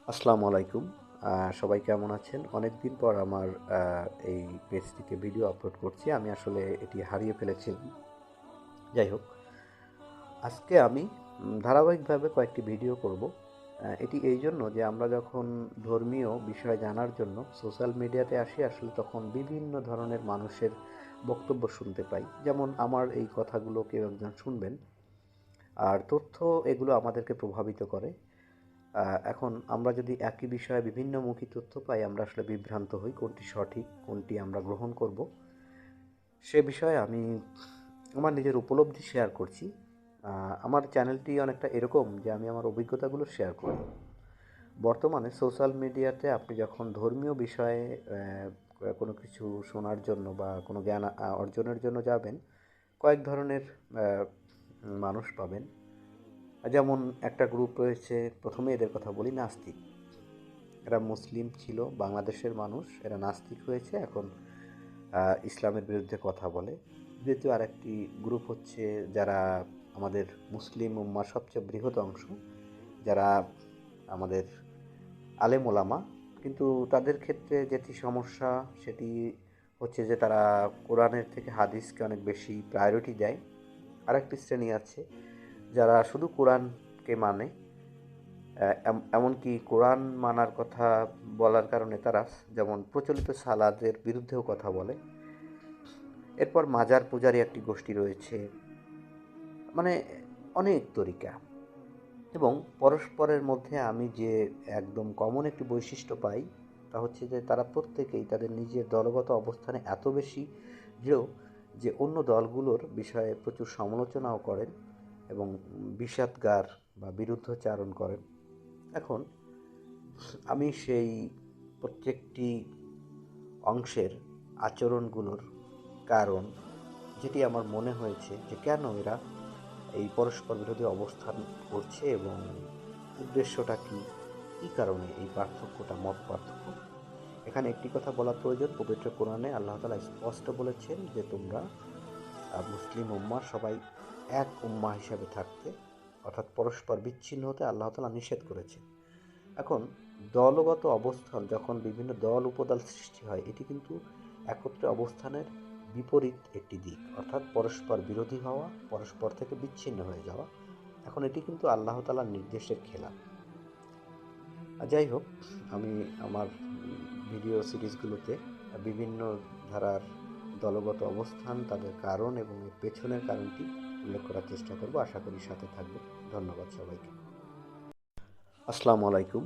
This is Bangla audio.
আসসালামু আলাইকুম। সবাই কেমন আছেন? অনেকদিন পর আমার এই পেজ থেকে ভিডিও আপলোড করছি। আমি আসলে এটি হারিয়ে ফেলেছিলাম। যাই হোক, আজকে আমি ধারাবাহিকভাবে কয়েকটি ভিডিও করব। এটি এই জন্য যে আমরা যখন ধর্মীয় বিষয় জানার জন্য সোশ্যাল মিডিয়াতে আসি আসলে তখন বিভিন্ন ধরনের মানুষের বক্তব্য শুনতে পাই। যেমন আমার এই কথাগুলো কেউ একজন শুনবেন। আর তথ্য এগুলো আমাদেরকে প্রভাবিত করে। এখন আমরা যদি একই বিষয়ে বিভিন্নমুখী তথ্য পাই আমরা আসলে বিভ্রান্ত হই কোনটি সঠিক কোনটি আমরা গ্রহণ করব সে বিষয়ে আমি আমার নিজের উপলব্ধি শেয়ার করছি। আমার চ্যানেলটি অনেকটা এরকম যে আমি আমার অভিজ্ঞতাগুলো শেয়ার করি। বর্তমানে সোশ্যাল মিডিয়াতে আপনি যখন ধর্মীয় বিষয়ে কোনো কিছু শোনার জন্য বা কোনো জ্ঞান অর্জনের জন্য যাবেন কয়েক ধরনের মানুষ পাবেন। যেমন একটা গ্রুপ রয়েছে, প্রথমে এদের কথা বলি, নাস্তিক। এরা মুসলিম ছিল, বাংলাদেশের মানুষ, এরা নাস্তিক হয়েছে, এখন ইসলামের বিরুদ্ধে কথা বলে। দ্বিতীয় আরেকটি গ্রুপ হচ্ছে যারা আমাদের মুসলিম উম্মার সবচেয়ে বৃহৎ অংশ, যারা আমাদের আলেম ওলামা, কিন্তু তাদের ক্ষেত্রে যেটি সমস্যা সেটি হচ্ছে যে তারা কোরআনের থেকে হাদিসকে অনেক বেশি প্রায়োরিটি দেয়। আরেকটি শ্রেণী আছে যারা শুধু কোরআনকে মানে, এমনকি কোরআন মানার কথা বলার কারণে তারা যেমন প্রচলিত সালাদের বিরুদ্ধেও কথা বলে। এরপর মাজার পূজারী একটি গোষ্ঠী রয়েছে, মানে অনেক তরিকা। এবং পরস্পরের মধ্যে আমি যে একদম কমন একটি বৈশিষ্ট্য পাই তা হচ্ছে যে তারা প্রত্যেকেই তাদের নিজের দলগত অবস্থানে এত বেশি দৃঢ় যে অন্য দলগুলোর বিষয়ে প্রচুর সমালোচনাও করেন এবং বিষাদগার বা বিরুদ্ধচারণ করেন। এখন আমি সেই প্রত্যেকটি অংশের আচরণগুলোর কারণ যেটি আমার মনে হয়েছে যে কেন এরা এই পরস্পর বিরোধী অবস্থান করছে এবং উদ্দেশ্যটা কী, কী কারণে এই পার্থক্যটা, মত পার্থক্য। এখানে একটি কথা বলা প্রয়োজন, পবিত্র কোরআনে আল্লাহ তাআলা স্পষ্ট বলেছেন যে তোমরা মুসলিম উম্মাহ সবাই এক উম্মাহ হিসাবে থাকতে, অর্থাৎ পরস্পর বিচ্ছিন্ন হতে আল্লাহ তাআলা নিষেধ করেছেন। এখন দলগত অবস্থান যখন বিভিন্ন দল উপদল সৃষ্টি হয় এটি কিন্তু একত্রে অবস্থানের বিপরীত একটি দিক, অর্থাৎ পরস্পর বিরোধী হওয়া, পরস্পর থেকে বিচ্ছিন্ন হয়ে যাওয়া। এখন এটি কিন্তু আল্লাহ তাআলার নির্দেশের খেলাফ। যাই হোক, আমি আমার ভিডিও সিরিজগুলোতে বিভিন্ন ধারার দলগত অবস্থান, তাদের কারণ এবং এর পেছনের কারণটি উল্লেখ করার চেষ্টা করব। আশা করি সাথে থাকবে। ধন্যবাদ সবাইকে। আসসালামু আলাইকুম।